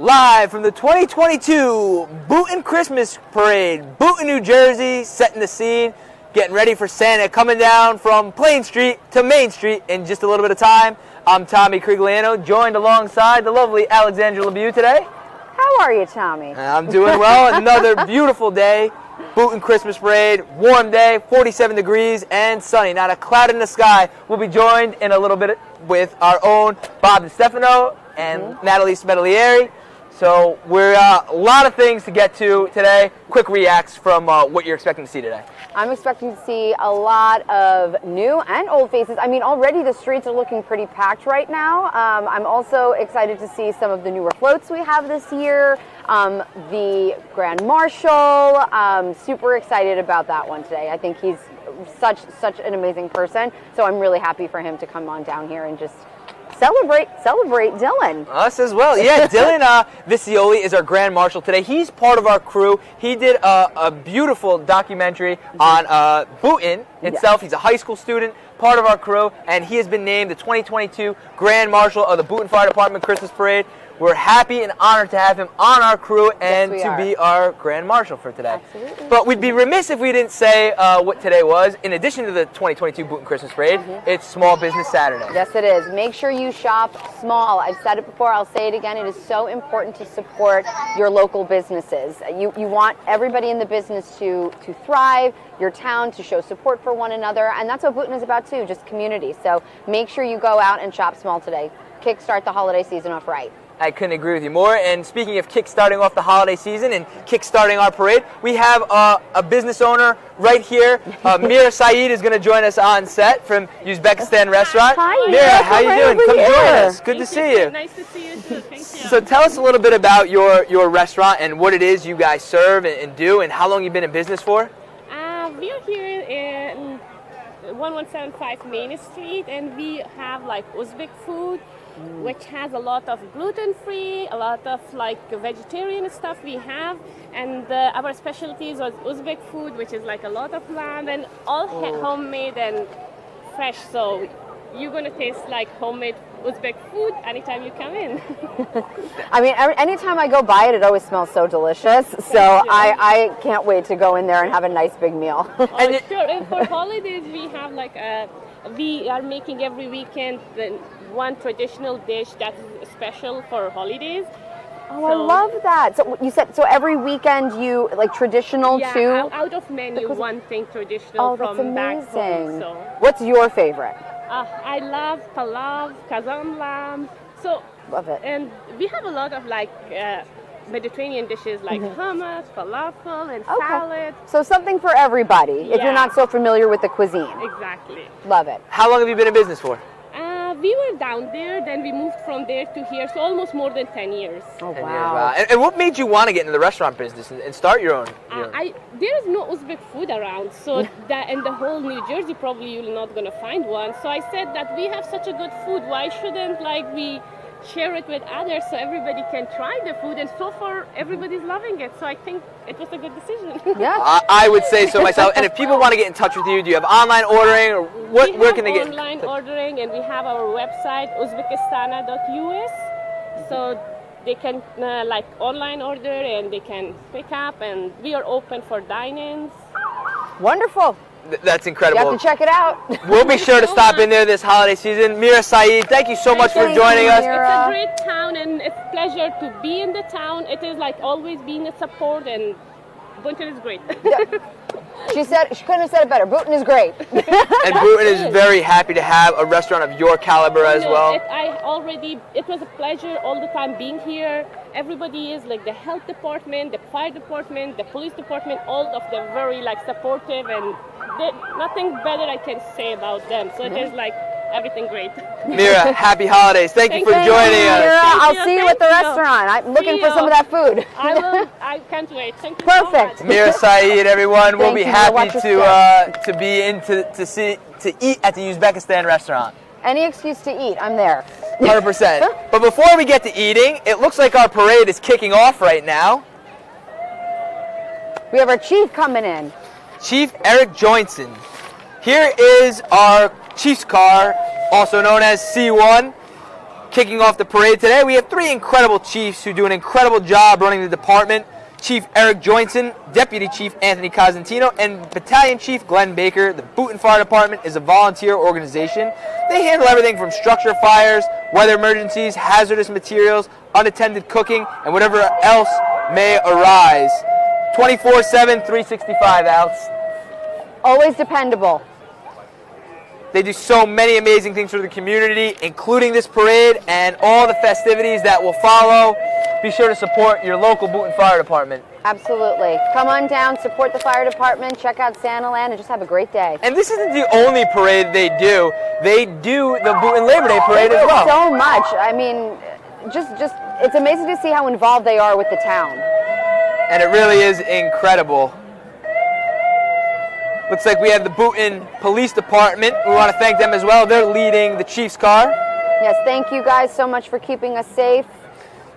Live from the 2022 Boonton Christmas Parade, Boonton, New Jersey, setting the scene, getting ready for Santa, coming down from Plain Street to Main Street in just a little bit of time. I'm Tommy Corigiliano, joined alongside the lovely Alexandra Lobue today. How are you, Tommy? I'm doing well. Another beautiful day. Boonton Christmas Parade, warm day, 47 degrees and sunny. Not a cloud in the sky. We'll be joined in a little bit with our own Bob DiStefano and Natalie Spedaliere. So we're a lot of things to get to today. Quick reacts from what you're expecting to see today. I'm expecting to see a lot of new and old faces. I mean, already the streets are looking pretty packed right now. I'm also excited to see some of the newer floats we have this year. The Grand Marshal, super excited about that one today. I think he's such an amazing person. So I'm really happy for him to come on down here and just celebrate Dylan. Us as well. Yeah, Dylan Vicioli is our Grand Marshal today. He's part of our crew. He did a beautiful documentary on Boonton itself. He's a high school student, part of our crew, and he has been named the 2022 Grand Marshal of the Boonton Fire Department Christmas Parade. We're happy and honored to have him on our crew and to be our Grand Marshal for today. Absolutely. But we'd be remiss if we didn't say what today was. In addition to the 2022 Boonton Christmas Parade, it's Small Business Saturday. Yes, it is. Make sure you shop small. I've said it before, I'll say it again. It is so important to support your local businesses. You want everybody in the business to thrive, your town to show support for one another, and that's what Boonton is about too, just community. So make sure you go out and shop small today. Kickstart the holiday season off right. I couldn't agree with you more. And speaking of kick-starting off the holiday season and kick-starting our parade, we have a business owner right here. Mira Saeed is going to join us on set from Uzbekistan Restaurant. Hi, Mira, how you doing? Come here. join us. Good to see you. Nice to see you too. Thank you. So tell us a little bit about your restaurant and what it is you guys serve and do, and how long you've been in business for. We are here in 1175 Main Street, and we have like Uzbek food, which has a lot of gluten-free, a lot of like vegetarian stuff we have, and our specialties are Uzbek food, which is like a lot of lamb and all homemade and fresh. So you're gonna taste like homemade Uzbek food anytime you come in. I mean, anytime I go by it, it always smells so delicious. So I can't wait to go in there and have a nice big meal. Oh, sure. And for holidays, we have like we are making every weekend one traditional dish that's special for holidays. Oh, I love that. So you said, so every weekend you, like traditional too? Yeah, out of menu, one thing traditional from back home. So. What's your favorite? I love palav, kazan lamb. So, love it. And we have a lot of like Mediterranean dishes like hummus, falafel, and salad. So something for everybody if you're not so familiar with the cuisine. Exactly. Love it. How long have you been in business for? We were down there, then we moved from there to here, so almost more than 10 years. Oh, wow. And what made you want to get into the restaurant business and start your own? There is no Uzbek food around, so that in the whole New Jersey probably you're not going to find one. So I said that we have such a good food, why shouldn't we share it with others so everybody can try the food? And so far everybody's loving it, so I think it was a good decision. Yeah. I would say so myself. And if people want to get in touch with you, do you have online ordering, or where can they get? We have online ordering, and we have our website uzbekistana.us, so they can like online order and they can pick up, and we are open for dine-ins. Wonderful. That's incredible. You have to check it out. We'll be sure to stop in there this holiday season. Mira Saeed, thank you so much for joining us. It's a great town, and it's a pleasure to be in the town. It is like always being a support, and Boonton is great. She said, she couldn't have said it better. Boonton is great. And Boonton is very happy to have a restaurant of your caliber as well. It was a pleasure all the time being here. Everybody is like the health department, the fire department, the police department, all of them very like supportive, and nothing better I can say about them. So it is like everything great. Mira, happy holidays. Thank you for joining us. Mira, I'll see you at the restaurant. I'm looking for some of that food. I can't wait. Thank you Perfect. so much. Mira Saeed, everyone. We'll be happy to be in to eat at the Uzbekistan restaurant. Any excuse to eat, I'm there. 100%. But before we get to eating, it looks like our parade is kicking off right now. We have our chief coming in. Chief Eric Johnson. Here is our Chief's car, also known as C1. Kicking off the parade today, we have three incredible chiefs who do an incredible job running the department. Chief Eric Joinson, Deputy Chief Anthony Cosentino, and Battalion Chief Glenn Baker. The Boonton Fire Department is a volunteer organization. They handle everything from structure fires, weather emergencies, hazardous materials, unattended cooking, and whatever else may arise. 24/7, 365, Alex. Always dependable. They do so many amazing things for the community, including this parade and all the festivities that will follow. Be sure to support your local Boonton Fire Department. Absolutely. Come on down, support the fire department, check out Santaland, and just have a great day. And this isn't the only parade they do. They do the Boonton Labor Day parade They as do well. so much. I mean, just it's amazing to see how involved they are with the town. And it really is incredible. Looks like we have the Boonton Police Department. We want to thank them as well. They're leading the Chief's car. Yes, thank you guys so much for keeping us safe.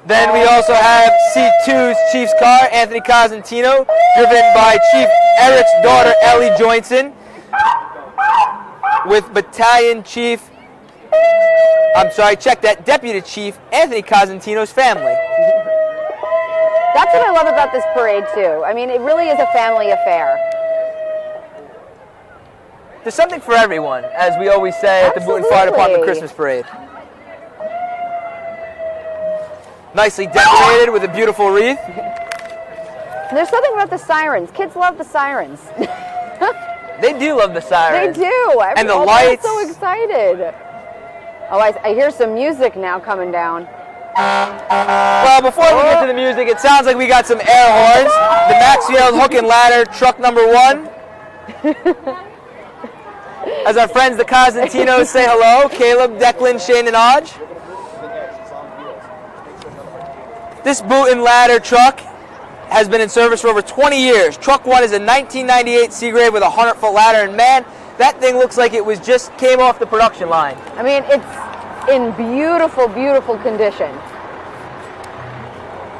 Then we also have C2's Chief's car, Anthony Cosentino, driven by Chief Eric's daughter, Ellie Joinson, with Battalion Chief, Deputy Chief Anthony Cosentino's family. That's what I love about this parade, too. I mean, it really is a family affair. There's something for everyone, as we always say at the Boonton Fire Department Christmas Parade. Nicely decorated with a beautiful wreath. There's something about the sirens. Kids love the sirens. They do love the sirens. They do. And the They're lights. so excited. Oh, I hear some music now coming down. Well, before we get to the music, it sounds like we got some air horns. The Maxfield Hook and Ladder truck number 1. As our friends the Cosentinos say hello, Caleb, Declan, Shane, and Odge. This Boonton Ladder truck has been in service for over 20 years. Truck 1 is a 1998 Seagrave with a 100-foot ladder, and man, that thing looks like it was just came off the production line. I mean, it's in beautiful, beautiful condition.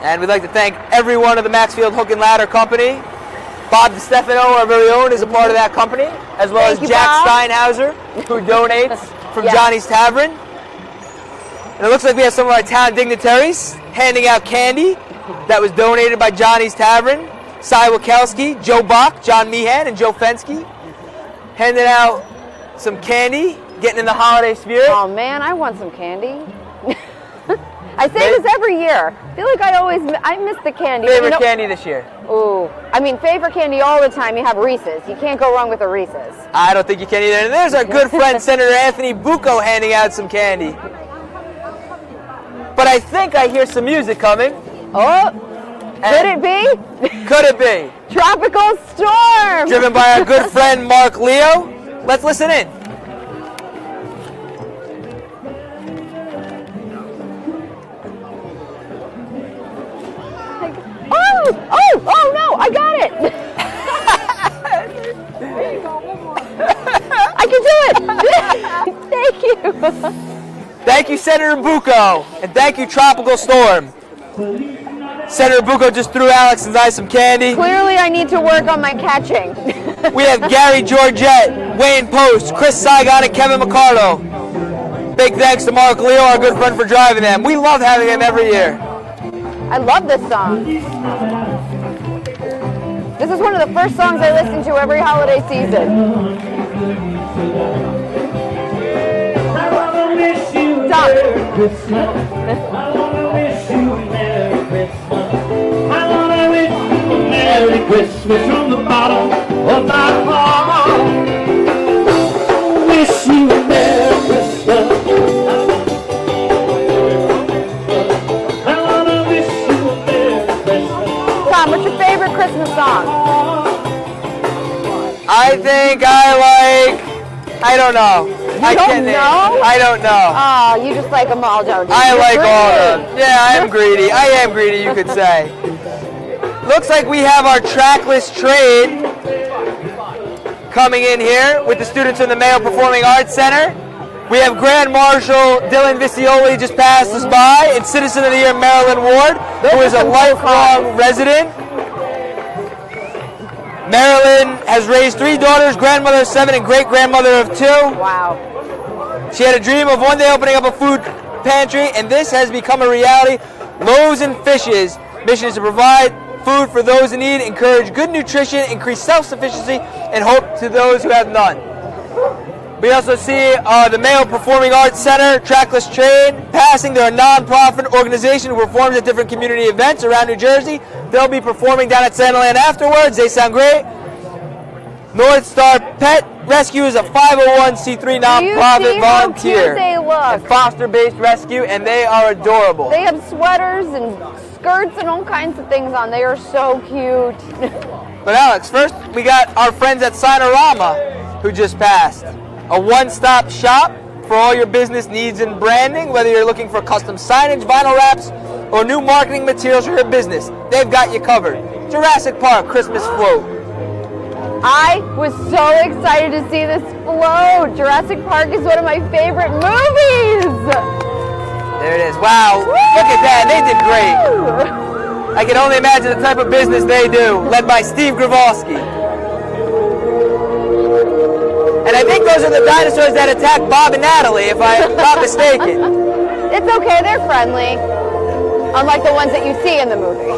And we'd like to thank everyone of the Maxfield Hook and Ladder Company. Bob DiStefano, our very own, is a part of that company, as well as Jack Steinhauser, who donates from Johnny's Tavern. And it looks like we have some of our town dignitaries handing out candy that was donated by Johnny's Tavern. Cy Wikelski, Joe Bach, John Meehan, and Joe Fensky handing out some candy, getting in the holiday spirit. Oh man, I want some candy. I say this every year. I feel like I miss the candy. Favorite candy this year? Ooh, I mean favorite candy all the time. You have Reese's. You can't go wrong with a Reese's. I don't think you can either. And there's our good friend Senator Anthony Bucco handing out some candy. But I think I hear some music coming. Oh, could it be? Could it be? Tropical Storm! Driven by our good friend Mark Leo. Let's listen in. Oh no, I got it! I can do it! Thank you! Thank you, Senator Bucco, and thank you, Tropical Storm. Senator Bucco just threw Alex and I some candy. Clearly I need to work on my catching. We have Gary Georgette, Wayne Post, Chris Saigon, and Kevin McCarlo. Big thanks to Mark Leo, our good friend, for driving them. We love having him every year. I love this song. This is one of the first songs I listen to every holiday season. Stop. Merry Christmas from the bottom of my heart. Wish you a Merry Christmas. I wanna wish you a Merry Christmas. Tom, what's your favorite Christmas song? I think I don't know. You don't know? I don't know. Oh, you just like them all, don't you? I You're like all of greedy. them. Yeah, I am greedy. I am greedy, you could say. Looks like we have our trackless trade coming in here with the students from the Mayo Performing Arts Center. We have Grand Marshal Dylan Vicioli just passed us by, and Citizen of the Year Marilyn Ward, who is a lifelong resident. Marilyn has raised 3 daughters, grandmother of 7, and great-grandmother of 2. Wow. She had a dream of one day opening up a food pantry, and this has become a reality. Loaves and Fishes mission is to provide food for those in need, encourage good nutrition, increase self-sufficiency, and hope to those who have none. We also see the Mayo Performing Arts Center, Trackless Train, passing. They're a non-profit organization who performs at different community events around New Jersey. They'll be performing down at Santaland afterwards. They sound great. North Star Pet Rescue is a 501c3 non-profit volunteer They look. and foster-based rescue, and they are adorable. They have sweaters and skirts and all kinds of things on. They are so cute. But Alex, first we got our friends at Sinorama who just passed. A one-stop shop for all your business needs and branding, whether you're looking for custom signage, vinyl wraps, or new marketing materials for your business. They've got you covered. Jurassic Park Christmas float. I was so excited to see this float. Jurassic Park is one of my favorite movies. There it is. Wow, look at that. They did great. I can only imagine the type of business they do, led by Steve Gravoski. And I think those are the dinosaurs that attacked Bob and Natalie, if I'm not mistaken. It's okay, they're friendly. Unlike the ones that you see in the movie.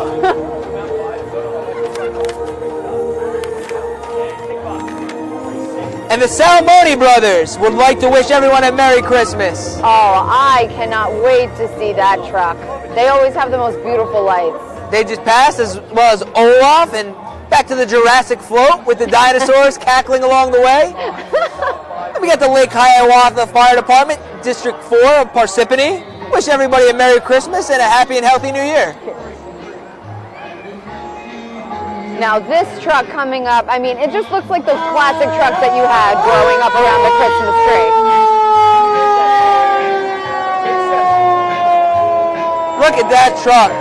And the Salmoni brothers would like to wish everyone a Merry Christmas. Oh, I cannot wait to see that truck. They always have the most beautiful lights. They just passed, as well as Olaf, and back to the Jurassic float with the dinosaurs cackling along the way. And we got the Lake Hiawatha Fire Department, District 4 of Parsippany. Wish everybody a Merry Christmas and a happy and healthy New Year. Now this truck coming up, I mean, it just looks like those classic trucks that you had growing up around the Christmas tree. Look at that truck.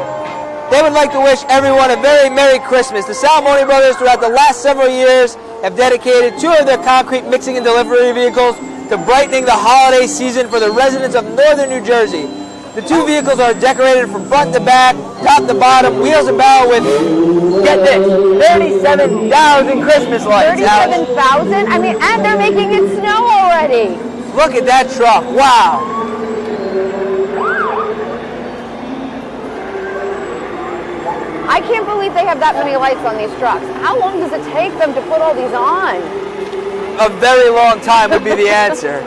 They would like to wish everyone a very Merry Christmas. The Salmoni brothers, throughout the last several years, have dedicated 2 of their concrete mixing and delivery vehicles to brightening the holiday season for the residents of northern New Jersey. The 2 vehicles are decorated from front to back, top to bottom, wheels and barrel with, get this, 37,000 Christmas lights. 37,000? I mean, and they're making it snow already. Look at that truck. Wow. I can't believe they have that many lights on these trucks. How long does it take them to put all these on? A very long time would be the answer.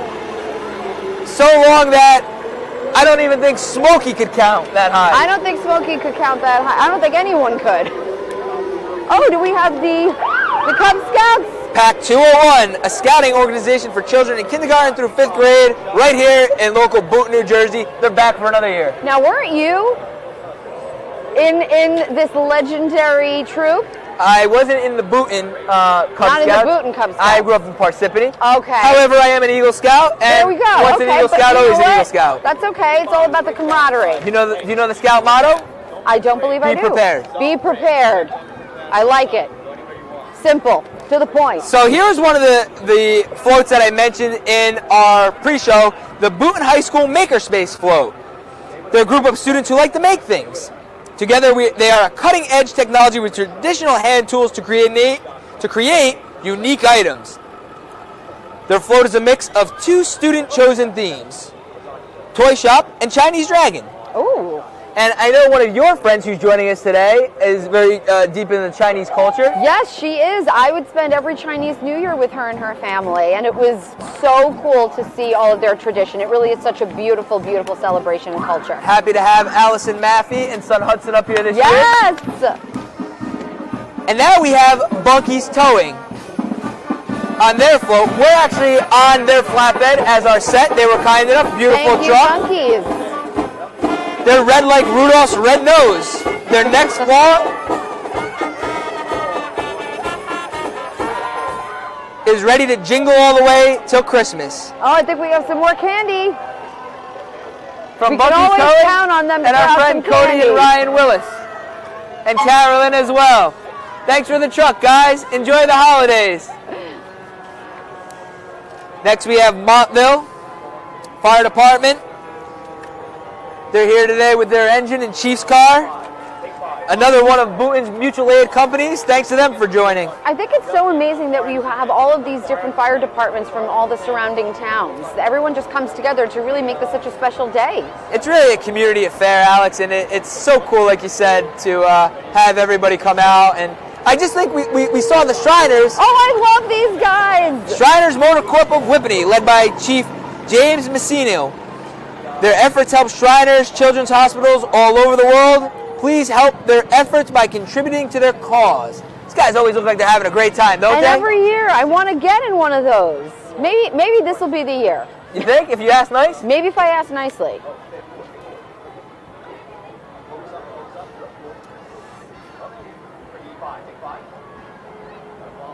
So long that I don't even think Smokey could count that high. I don't think Smokey could count that high. I don't think anyone could. Oh, do we have the Cub Scouts? Pack 201, a scouting organization for children in kindergarten through 5th grade, right here in local Boonton, New Jersey. They're back for another year. Now, weren't you in this legendary troop? I wasn't in the Boonton Cub Scouts. Not in the Boonton Cub Scouts. I grew up in Parsippany. Okay. However, I am an Eagle Scout. And there we go. once Okay, an Eagle but Scout, you know always an what? Eagle Scout. That's okay. It's all about the camaraderie. Do you know the Scout motto? I don't believe I do. Be prepared. Be prepared. I like it. Simple. To the point. So here's one of the floats that I mentioned in our pre-show, the Boonton High School Makerspace float. They're a group of students who like to make things. Together, they are a cutting-edge technology with traditional hand tools to create unique items. Their float is a mix of 2 student-chosen themes, Toy Shop and Chinese Dragon. Ooh. And I know one of your friends who's joining us today is very deep in the Chinese culture. Yes, she is. I would spend every Chinese New Year with her and her family, and it was so cool to see all of their tradition. It really is such a beautiful, beautiful celebration and culture. Happy to have Allison Maffey and son Hudson up here this year. Yes! And now we have Bunky's Towing on their float. We're actually on their flatbed as our set. They were kind enough. Beautiful Thank truck. you, Bunkies. They're red like Rudolph's red nose. Their next float is ready to jingle all the way till Christmas. Oh, I think we have some more candy. From We can Bunky's always Towing count on them to and our have friend some Cody candy. and Ryan Willis. And Carolyn as well. Thanks for the truck, guys. Enjoy the holidays. Next we have Montville Fire Department. They're here today with their engine and Chief's car. another one of Boonton's mutual aid companies. Thanks to them for joining. I think it's so amazing that we have all of these different fire departments from all the surrounding towns. Everyone just comes together to really make this such a special day. It's really a community affair, Alex, and it's so cool, like you said, to have everybody come out. And I just think we saw the Shriners. Oh, I love these guys! Shriners Motor Corp of Whippany, led by Chief James Messino. Their efforts help Shriners, children's hospitals all over the world. Please help their efforts by contributing to their cause. These guys always look like they're having a great time, don't And they? every year, I want to get in one of those. Maybe this will be the year. You think, if you ask nice? Maybe if I ask nicely.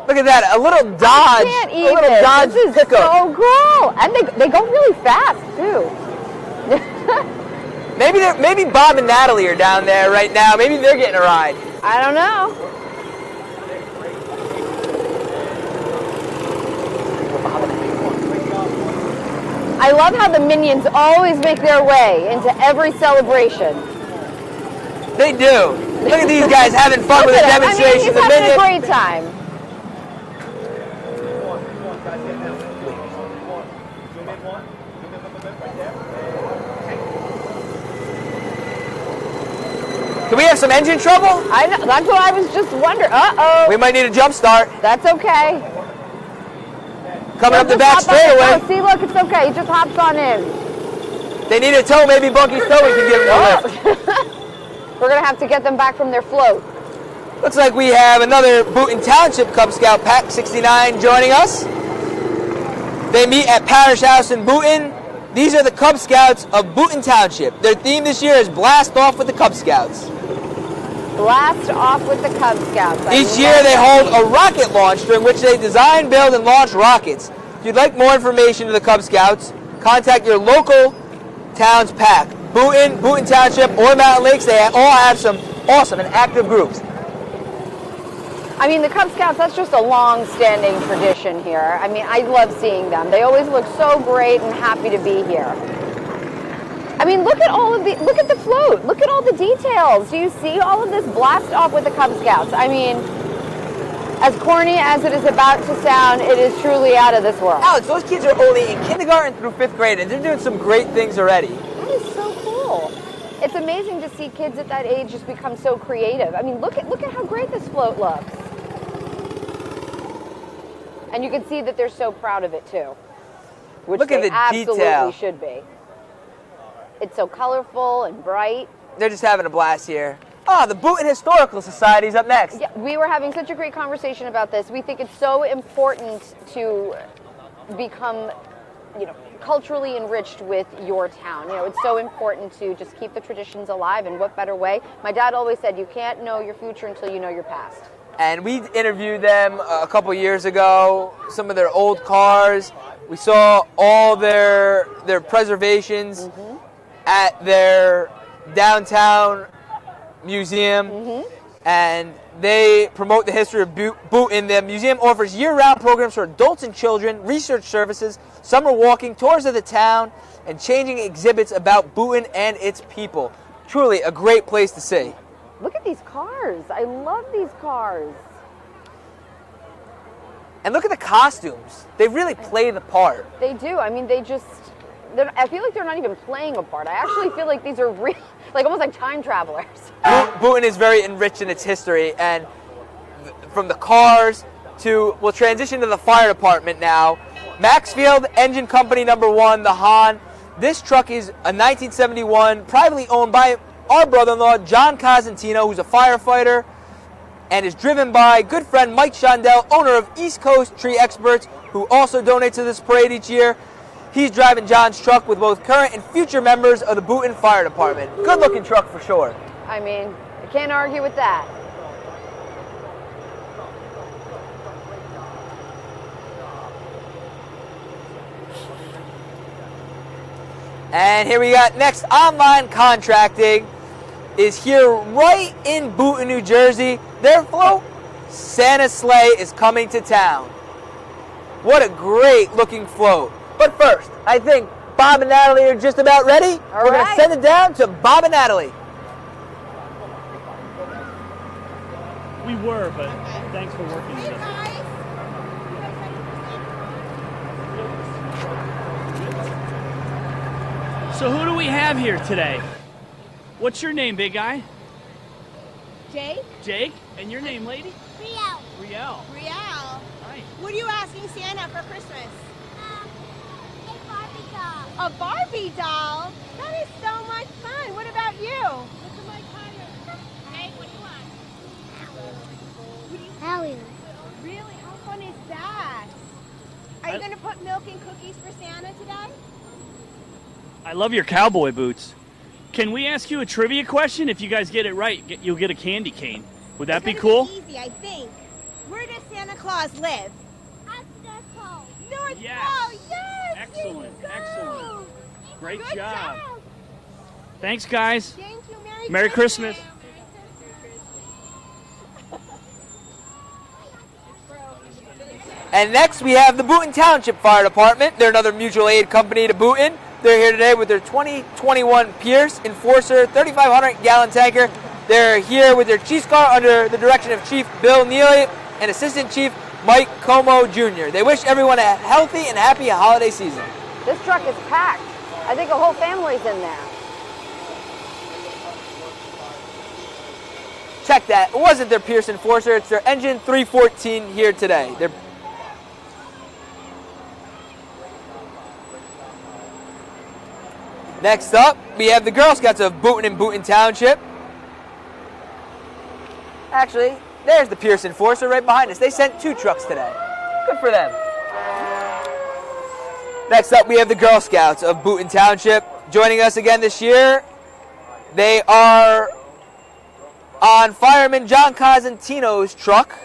Look at that, a little Dodge. I can't a little even. Dodge This is pickup. so cool. And they go really fast, too. Maybe Bob and Natalie are down there right now. Maybe they're getting a ride. I don't know. I love how the minions always make their way into every celebration. They do. Look at these guys having fun with the Look at him. demonstration. He's The having minion- a great time. Do we have some engine trouble? I know. That's what I was just wondering. Uh-oh. We might need a jump start. That's okay. Coming up the Just back hop on in. straightaway. Oh, see, look, it's okay. He just hops on in. They need a tow. Maybe Bunky's Towing can give them a lift. We're going to have to get them back from their float. Looks like we have another Boonton Township Cub Scout Pack 69 joining us. They meet at Parish House in Boonton. These are the Cub Scouts of Boonton Township. Their theme this year is Blast Off with the Cub Scouts. Blast off with the Cub Scouts. Each year they hold a rocket launch during which they design, build, and launch rockets. If you'd like more information to the Cub Scouts, contact your local town's pack. Boonton Township, or Mountain Lakes, they all have some awesome and active groups. I mean, the Cub Scouts, that's just a long-standing tradition here. I mean, I love seeing them. They always look so great and happy to be here. I mean, look at look at the float. Look at all the details. Do you see all of this blast off with the Cub Scouts? I mean, as corny as it is about to sound, it is truly out of this world. Alex, those kids are only in kindergarten through 5th grade, and they're doing some great things already. That is so cool. It's amazing to see kids at that age just become so creative. I mean, look at how great this float looks. And you can see that they're so proud of it too. Which Look at they the absolutely detail. should be. It's so colorful and bright. They're just having a blast here. Oh, the Boonton Historical Society's up next. Yeah, we were having such a great conversation about this. We think it's so important to become, culturally enriched with your town. It's so important to just keep the traditions alive, and what better way? My dad always said, you can't know your future until you know your past. And we interviewed them a couple years ago, some of their old cars. We saw all their preservations at their downtown museum, and they promote the history of Boonton. The museum offers year-round programs for adults and children, research services, summer walking, tours of the town, and changing exhibits about Boonton and its people. Truly a great place to see. Look at these cars. I love these cars. And look at the costumes. They really play the part. They do. I mean, I feel like they're not even playing a part. I actually feel like these are real, almost like time travelers. Boonton is very enriched in its history, and from the cars to, we'll transition to the fire department now. Maxfield Engine Company number 1, the Han. This truck is a 1971, privately owned by our brother-in-law, John Cosentino, who's a firefighter, and is driven by good friend Mike Shondell, owner of East Coast Tree Experts, who also donates to this parade each year. He's driving John's truck with both current and future members of the Boonton Fire Department. Good-looking truck for sure. I mean, I can't argue with that. And here we got next, online contracting is here right in Boonton, New Jersey. Their float, Santa's Sleigh, is coming to town. What a great looking float. But first, I think Bob and Natalie are just about ready. All We're going right. to send it down to Bob and Natalie. We were, but thanks for working with us. So who do we have here today? What's your name, big guy? Jake? Jake? And your name, lady? Riel. Riel. Riel. Nice. What are you asking Santa for Christmas? A Barbie doll. A Barbie doll? That is so much fun. What about you? Look at my tire. Jake, what do you want? Harrier. Really? How fun is that? Are you going to put milk and cookies for Santa today? I love your cowboy boots. Can we ask you a trivia question? If you guys get it right, you'll get a candy cane. Would that be cool? It's easy, I think. Where does Santa Claus live? At the home. North Yes. Pole. Yes. Excellent, there you go. excellent. Great Good job. Thanks, guys. Thank you. Merry Christmas. And next we have the Boonton Township Fire Department. They're another mutual aid company to Boonton. They're here today with their 2021 Pierce Enforcer 3,500-gallon tanker. They're here with their Chief's car under the direction of Chief Bill Neely and Assistant Chief Mike Como Jr. They wish everyone a healthy and happy holiday season. This truck is packed. I think a whole family's in there. Check that. It wasn't their Pierce Enforcer. It's their Engine 314 here today. Next up, we have the Girl Scouts of Boonton and Boonton Township. Actually, there's the Pierce Enforcer right behind us. They sent 2 trucks today. Good for them. Next up, we have the Girl Scouts of Boonton Township. Joining us again this year, they are on Fireman John Cosentino's truck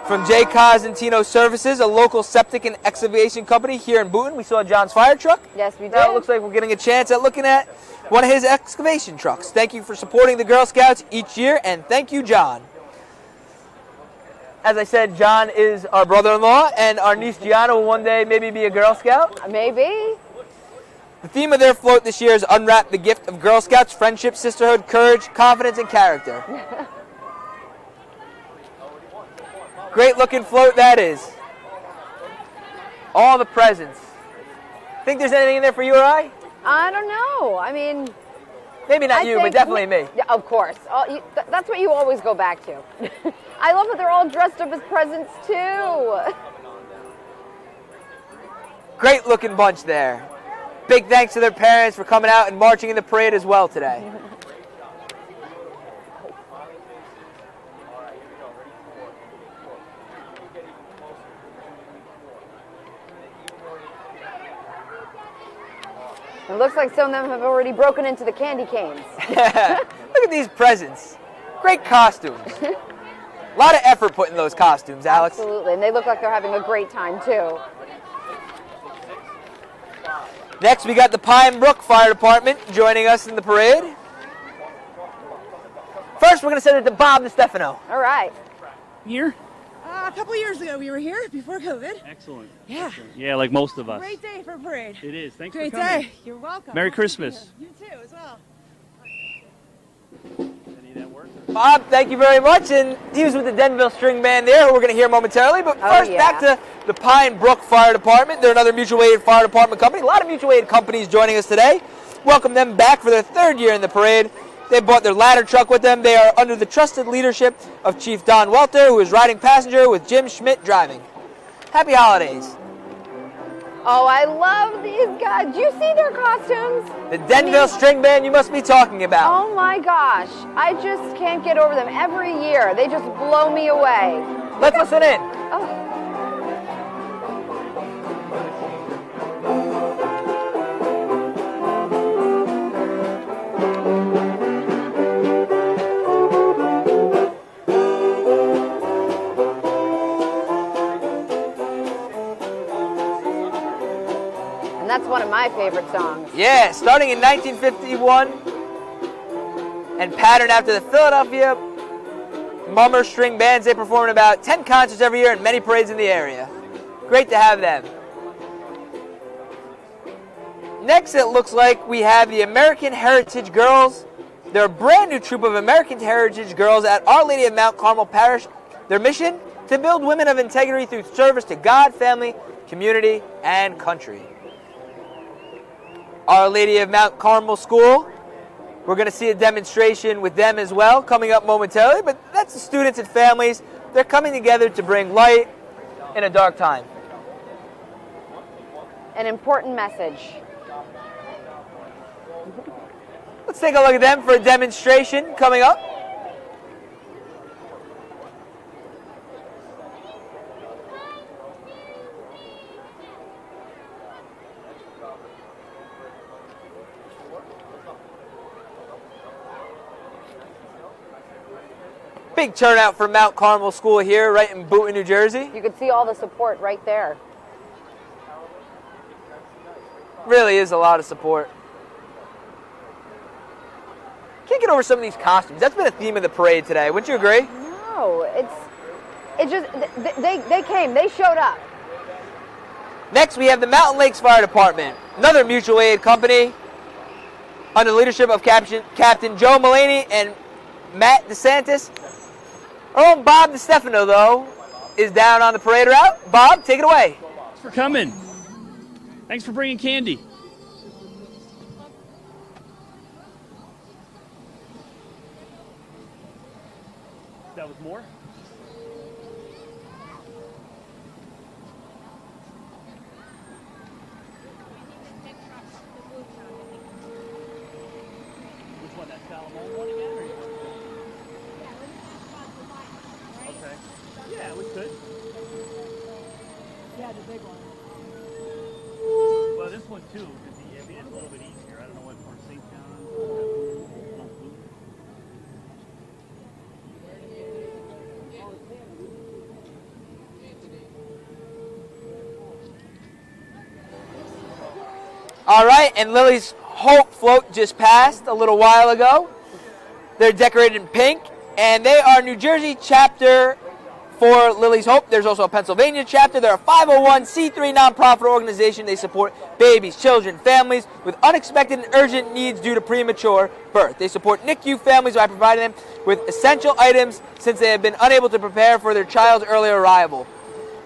from J. Cosentino Services, a local septic and excavation company here in Boonton. We saw John's fire truck. Yes, we did. Now it looks like we're getting a chance at looking at one of his excavation trucks. Thank you for supporting the Girl Scouts each year, and thank you, John. As I said, John is our brother-in-law, and our niece Gianna will one day maybe be a Girl Scout. Maybe. The theme of their float this year is Unwrap the Gift of Girl Scouts, Friendship, Sisterhood, Courage, Confidence, and Character. Great looking float that is. All the presents. Think there's anything in there for you or I? I don't know. I mean, Maybe not I you, but think definitely me. Yeah, of course. That's what you always go back to. I love that they're all dressed up as presents too. Great looking bunch there. Big thanks to their parents for coming out and marching in the parade as well today. It looks like some of them have already broken into the candy canes. Look at these presents. Great costumes. A lot of effort put in those costumes, Alex. Absolutely, and they look like they're having a great time too. Next, we got the Pine Brook Fire Department joining us in the parade. First, we're going to send it to Bob DeStefano. All right. Here? A couple years ago, we were here before COVID. Excellent. Yeah. Excellent. Yeah, like most of us. Great day for a parade. It is. Thanks Great for coming. day. You're welcome. Merry Christmas. You too, as well. Any of that work? Bob, thank you very much. And he was with the Denville String Band there, who we're going to hear momentarily. But first, yeah. back to the Pine Brook Fire Department. They're another mutual aid fire department company. A lot of mutual aid companies joining us today. Welcome them back for their 3rd year in the parade. They brought their ladder truck with them. They are under the trusted leadership of Chief Don Welter, who is riding passenger with Jim Schmidt driving. Happy holidays. Oh, I love these guys. Do you see their costumes? The Denville String Band you must be talking about. Oh my gosh. I just can't get over them every year. They just blow me away. Let's listen in. Oh. That's one of my favorite songs. Yeah, starting in 1951 and patterned after the Philadelphia Mummer String Bands. They perform in about 10 concerts every year and many parades in the area. Great to have them. Next, it looks like we have the American Heritage Girls They're a brand new troop of American Heritage girls at Our Lady of Mount Carmel Parish. Their mission? To build women of integrity through service to God, family, community, and country. Our Lady of Mount Carmel School. We're going to see a demonstration with them as well coming up momentarily, but that's the students and families. They're coming together to bring light in a dark time. An important message. Let's take a look at them for a demonstration coming up. Big turnout for Mount Carmel School here, right in Boonton, New Jersey. You can see all the support right there. Really is a lot of support. Can't get over some of these costumes. That's been a theme of the parade today. Wouldn't you agree? No, it's just they came, they showed up. Next, we have the Mountain Lakes Fire Department, another mutual aid company under the leadership of Captain Joe Mullaney and Matt DeSantis. Our own Bob DeStefano, though, is down on the parade route. Bob, take it away. Thanks for coming. Thanks for bringing candy. That was more? Which one, that Salamone one again? Or okay. Yeah, we could. Yeah, the big one. Well, this one too, because it's a little bit easier. I don't know what part St. John's. All right, and Lily's Hope float just passed a little while ago. They're decorated in pink, and they are New Jersey chapter for Lily's Hope. There's also a Pennsylvania chapter. They're a 501c3 nonprofit organization. They support babies, children, families with unexpected and urgent needs due to premature birth. They support NICU families by providing them with essential items since they have been unable to prepare for their child's early arrival.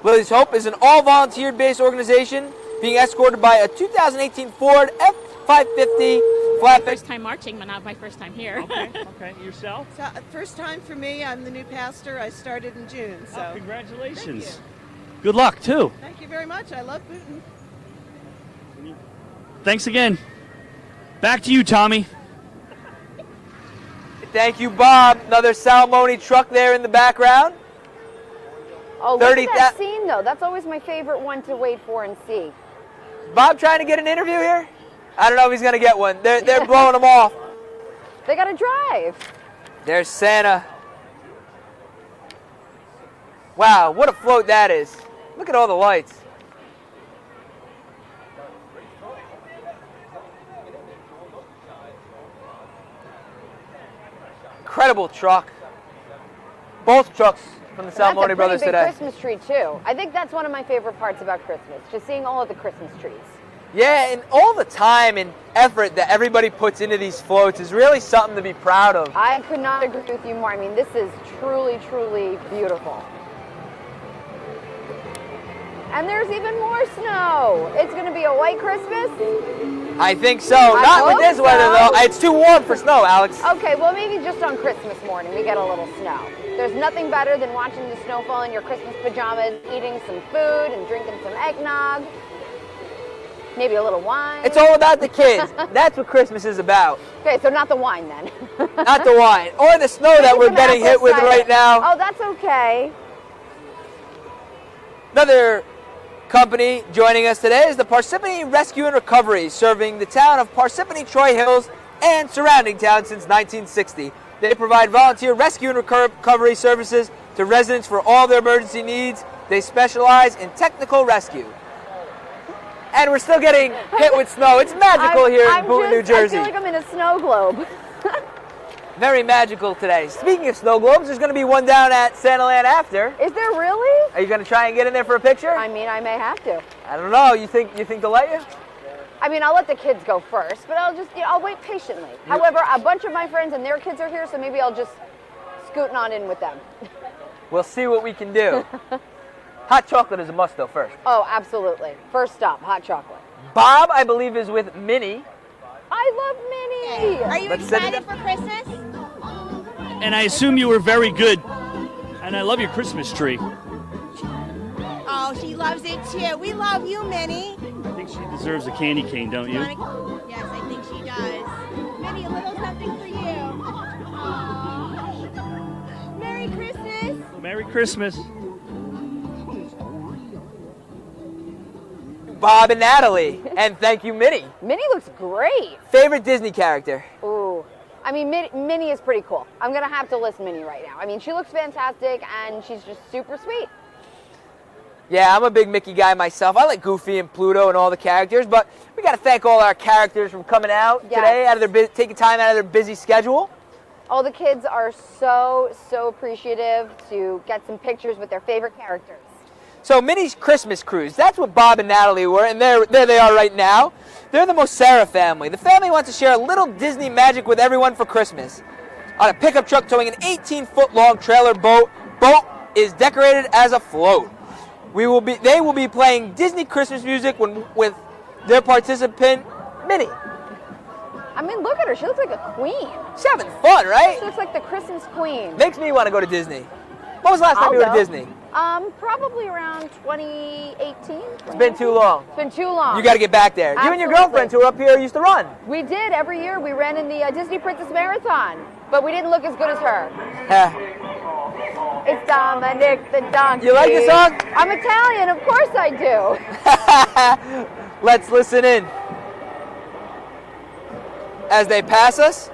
Lily's Hope is an all-volunteer based organization being escorted by a 2018 Ford F-550 flatbed. First time marching, but not my first time here. Okay, okay. Yourself? So, first time for me. I'm the new pastor. I started in June. So Oh, congratulations. Thank Good luck, too. Thank you very much. I love Boonton. Thanks again. Back to you, Tommy. Thank you, Bob. Another Salamone truck there in the background. Oh, look at that scene, though. That's always my favorite one to wait for and see. Bob trying to get an interview here? I don't know if he's going to get one. They're blowing him off. They got to drive. There's Santa. Wow, what a float that is. Look at all the lights. Incredible truck. Both trucks from the Salamone brothers today. That's a pretty big Christmas tree, too. I think that's one of my favorite parts about Christmas, just seeing all of the Christmas trees. Yeah, and all the time and effort that everybody puts into these floats is really something to be proud of. I could not agree with you more. I mean, this is truly, truly beautiful. And there's even more snow. It's going to be a white Christmas? I think so. Not with this weather, though. It's too warm for snow, Alex. Okay, well, maybe just on Christmas morning we get a little snow. There's nothing better than watching the snow fall in your Christmas pajamas, eating some food and drinking some eggnog. Maybe a little wine. It's all about the kids. That's what Christmas is about. Okay, so not the wine then. Not the wine. Or the snow that we're getting hit with right now. Oh, that's okay. Another company joining us today is the Parsippany Rescue and Recovery, serving the town of Parsippany, Troy Hills, and surrounding towns since 1960. They provide volunteer rescue and recovery services to residents for all their emergency needs. They specialize in technical rescue. And we're still getting hit with snow. It's magical here in Boonton, New Jersey. I feel like I'm in a snow globe. Very magical today. Speaking of snow globes, there's going to be one down at Santaland after. Is there really? Are you going to try and get in there for a picture? I mean, I may have to. I don't know. You think they'll let you? I mean, I'll let the kids go first, but I'll wait patiently. However, a bunch of my friends and their kids are here, so maybe I'll just scoot on in with them. We'll see what we can do. Hot chocolate is a must, though, first. Oh, absolutely. First stop, hot chocolate. Bob, I believe, is with Minnie. I love Minnie. Are you Let's send it excited for Christmas? And I assume you were very good. And I love your Christmas tree. Oh, she loves it too. We love you, Minnie. I think she deserves a candy cane, don't you? Yes, I think she does. Minnie, a little something for you. Aw. Merry Christmas. Merry Christmas. Bob and Natalie. And thank you, Minnie. Minnie looks great. Favorite Disney character? Ooh. I mean, Minnie is pretty cool. I'm going to have to list Minnie right now. I mean, she looks fantastic, and she's just super sweet. Yeah, I'm a big Mickey guy myself. I like Goofy and Pluto and all the characters, but we got to thank all our characters for coming out today, out of their taking time out of their busy schedule. All the kids are so appreciative to get some pictures with their favorite characters. So Minnie's Christmas cruise, that's what Bob and Natalie were, and there they are right now. They're the Mosera family. The family wants to share a little Disney magic with everyone for Christmas. On a pickup truck towing an 18-foot long trailer boat. Boat is decorated as a float. They will be playing Disney Christmas music with their participant, Minnie. I mean, look at her. She looks like a queen. She's having fun, right? She looks like the Christmas queen. Makes me want to go to Disney. When was the last time you were to Disney? Probably around 2018. It's been too long. It's been too long. You got to get back there. Absolutely. You and your girlfriend who were up here used to run. We did. Every year we ran in the Disney Princess Marathon, but we didn't look as good as her. It's Dominic the Donkey. You like the song? I'm Italian. Of course I do. Let's listen in. As they pass us,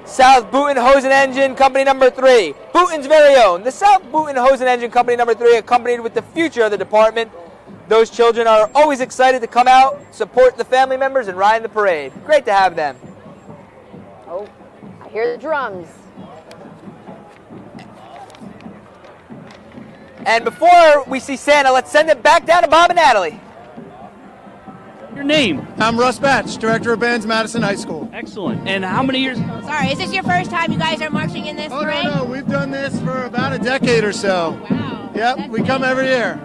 South Boonton Hose and Engine Company number 3. Boonton's very own. The South Boonton Hose and Engine Company number 3, accompanied with the future of the department. Those children are always excited to come out, support the family members, and ride in the parade. Great to have them. Oh, I hear the drums. And before we see Santa, let's send it back down to Bob and Natalie. Your name? I'm Russ Batch, Director of Bands, Madison High School. Excellent. And how many years? Sorry, is this your first time you guys are marching in this parade? No, we've done this for about a decade or so. Wow. Yep, we come every year.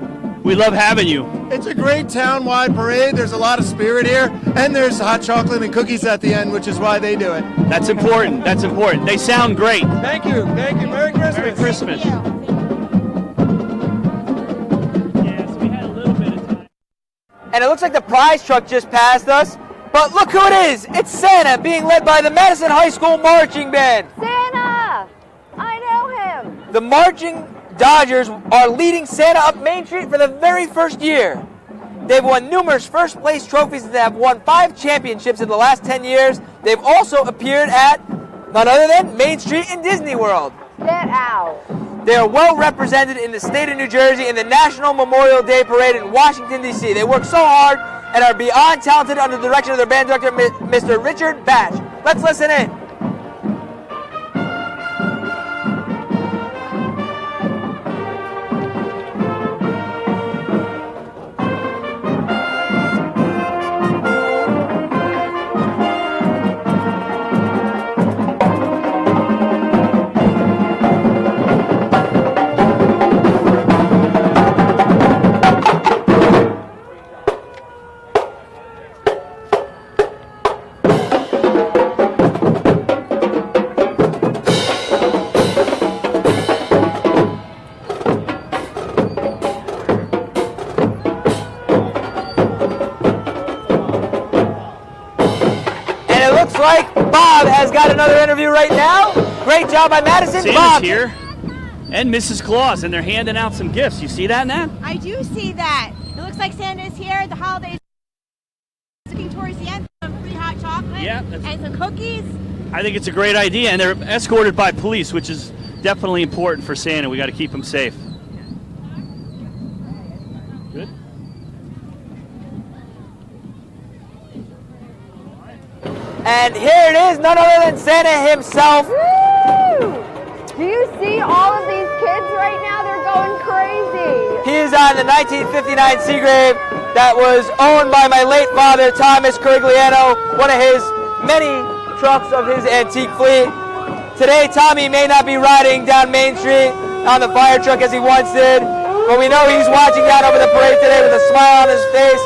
We love having you. It's a great town-wide parade. There's a lot of spirit here, and there's hot chocolate and cookies at the end, which is why they do it. That's important. That's important. They sound great. Thank you. Thank you. Merry Christmas. Merry Christmas. Thank you. And it looks like the prize truck just passed us. But look who it is. It's Santa, being led by the Madison High School Marching Band. Santa! I know him. The Marching Dodgers are leading Santa up Main Street for the very first year. They've won numerous first-place trophies and they have won 5 championships in the last 10 years. They've also appeared at none other than Main Street in Disney World. Get out. They are well represented in the state of New Jersey in the National Memorial Day Parade in Washington, D.C. They work so hard and are beyond talented under the direction of their band director, Mr. Richard Batch. Let's listen in. Like Bob has got another interview right now. Great job by Madison. Santa's Bob here, and Mrs. Claus, and they're handing out some gifts. You see that, Nat? I do see that. It looks like Santa's here. The holidays looking towards the end. Some free hot chocolate and some cookies. I think it's a great idea, and they're escorted by police, which is definitely important for Santa. We got to keep him safe. Good. And here it is, none other than Santa himself. Woo! Do you see all of these kids right now? They're going crazy. He is behind the 1959 Seagrave that was owned by my late father, Thomas Corigiliano, one of his many trucks of his antique fleet. Today, Tommy may not be riding down Main Street on the fire truck as he once did, but we know he's watching down over the parade today with a smile on his face.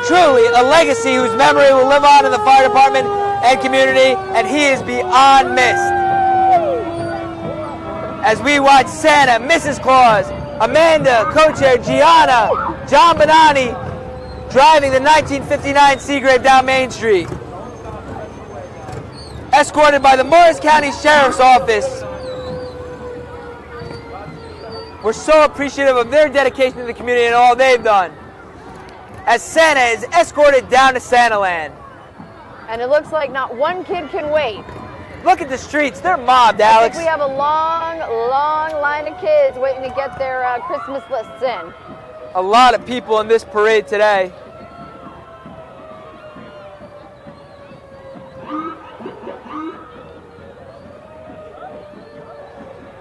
Truly a legacy whose memory will live on in the fire department and community, and he is beyond missed. As we watch Santa, Mrs. Claus, Amanda, co-chair Gianna, John Bonani driving the 1959 Seagrave down Main Street, escorted by the Morris County Sheriff's Office. We're so appreciative of their dedication to the community and all they've done, as Santa is escorted down to Santaland. And it looks like not one kid can wait. Look at the streets, they're mobbed, Alex. I think we have a long, long line of kids waiting to get their Christmas lists in. A lot of people in this parade today.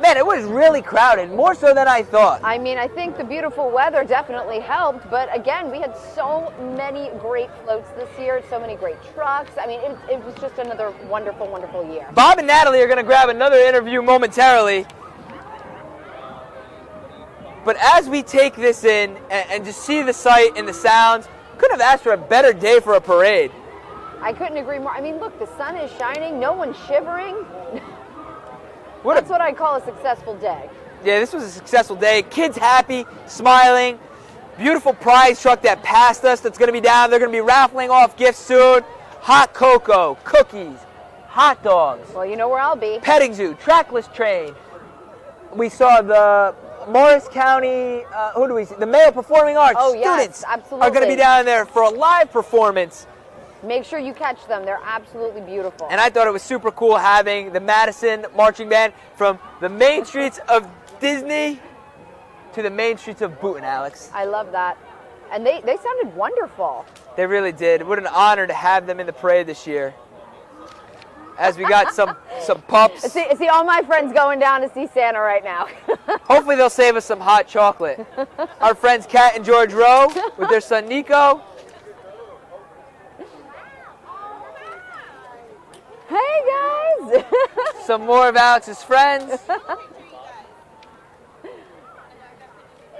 Man, it was really crowded, more so than I thought. I mean, I think the beautiful weather definitely helped, but again, we had so many great floats this year, so many great trucks. I mean, it was just another wonderful, wonderful year. Bob and Natalie are going to grab another interview momentarily. But as we take this in and just see the sight and the sounds, couldn't have asked for a better day for a parade. I couldn't agree more. I mean, look, the sun is shining, no one's shivering. That's what I call a successful day. Yeah, this was a successful day. Kids happy, smiling. Beautiful prize truck that passed us that's going to be down. They're going to be raffling off gifts soon. Hot cocoa, cookies, hot dogs. Well, you know where I'll be. Petting zoo, trackless train. We saw the Morris County, who do we see? The Male Performing Arts students absolutely. are going to be down there for a live performance. Make sure you catch them. They're absolutely beautiful. And I thought it was super cool having the Madison Marching Band from the main streets of Disney to the main streets of Boonton, Alex. I love that. And they sounded wonderful. They really did. What an honor to have them in the parade this year. As we got some pups. See all my friends going down to see Santa right now. Hopefully they'll save us some hot chocolate. Our friends Kat and George Rowe with their son Nico. Hey guys! Some more of Alex's friends. Hey,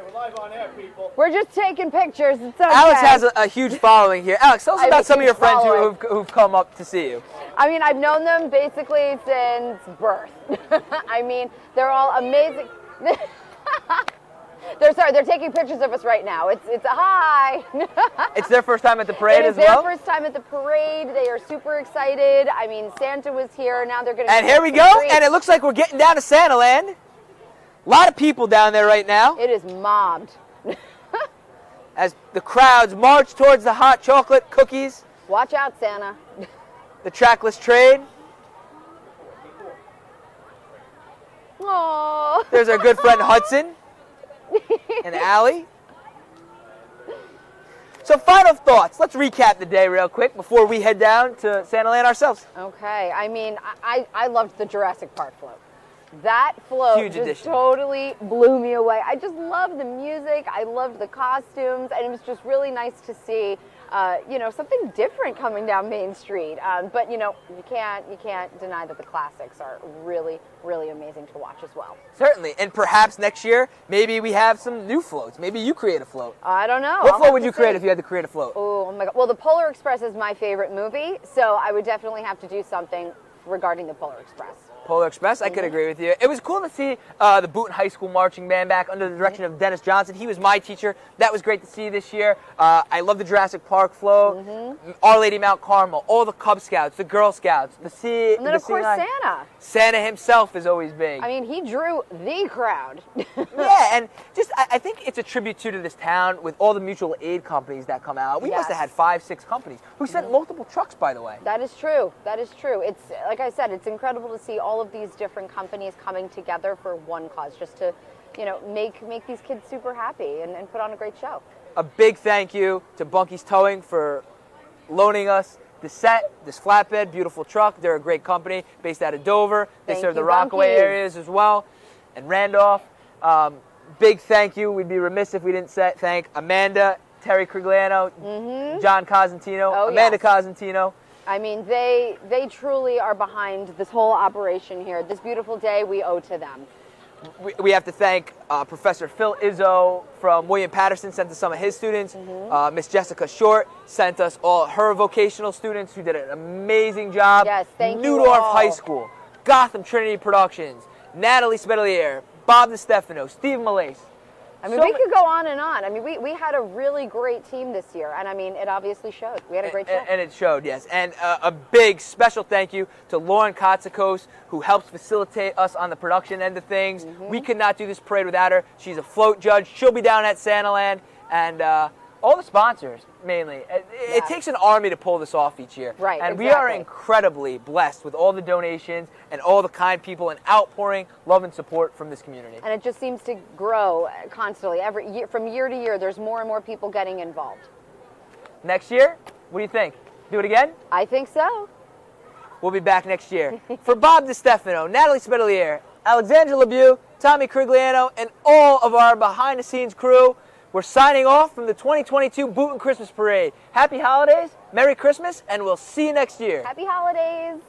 we're live on air, people. We're just taking pictures. It's okay. Alex has a huge following here. Alex, tell us about some of your friends who've come up to see you. I mean, I've known them basically since birth. I mean, they're all amazing. They're taking pictures of us right now. It's a hi. It's their first time at the parade as well? It is their first time at the parade. They are super excited. I mean, Santa was here. Now they're going to. And here we go. And it looks like we're getting down to Santaland. A lot of people down there right now. It is mobbed. As the crowds march towards the hot chocolate cookies. Watch out, Santa. The trackless train. Aww. There's our good friend Hudson. And Allie. So final thoughts. Let's recap the day real quick before we head down to Santaland ourselves. Okay. I mean, I loved the Jurassic Park float. That float Huge just addition. Totally blew me away. I just loved the music. I loved the costumes, and it was just really nice to see, something different coming down Main Street. But you can't deny that the classics are really, really amazing to watch as well. Certainly, and perhaps next year, maybe we have some new floats. Maybe you create a float. I don't know. What float would you create if you had to create a float? Oh my God. Well, the Polar Express is my favorite movie, so I would definitely have to do something regarding the Polar Express. Polar Express, I could agree with you. It was cool to see the Boonton High School Marching Band back under the direction of Dennis Johnson. He was my teacher. That was great to see this year. I love the Jurassic Park float, Our Lady Mount Carmel, all the Cub Scouts, the Girl Scouts, and then of course Santa. Santa himself is always big. I mean, he drew the crowd. Yeah, and just I think it's a tribute to this town with all the mutual aid companies that come out. We must have had 5-6 companies who sent multiple trucks, by the way. That is true. That is true. It's like I said, it's incredible to see all of these different companies coming together for one cause, just to, make these kids super happy and put on a great show. A big thank you to Bunky's Towing for loaning us the set, this flatbed, beautiful truck. They're a great company based out of Dover. They serve the Rockaway areas as well, and Randolph. big thank you. We'd be remiss if we didn't thank Amanda, Terry Corigiliano, John Cosentino, Amanda Cosentino. I mean, they truly are behind this whole operation here. This beautiful day we owe to them. We have to thank Professor Phil Izzo from William Patterson, sent us some of his students. Miss Jessica Short sent us all her vocational students who did an amazing job. Yes, thank you Neudorf all. High School, Gotham Trinity Productions, Natalie Spedaliere, Bob DiStefano, Steve Malace. I mean, we could go on and on. I mean, we had a really great team this year, and I mean, it obviously showed. We had a great show. And it showed, yes. And a big special thank you to Lauren Kotzikos, who helps facilitate us on the production end of things. We could not do this parade without her. She's a float judge. She'll be down at Santaland. And all the sponsors, mainly. It takes an army to pull this off each year. Right, and we are incredibly blessed with all the donations and all the kind people and outpouring love and support from this community. And it just seems to grow constantly. Every year, from year to year, there's more and more people getting involved. Next year, what do you think? Do it again? I think so. We'll be back next year. For Bob DiStefano, Natalie Spedaliere, Alexandra Lobue, Tommy Corigiliano, and all of our behind-the-scenes crew, we're signing off from the 2022 Boonton Christmas Parade. Happy holidays, Merry Christmas, and we'll see you next year. Happy holidays.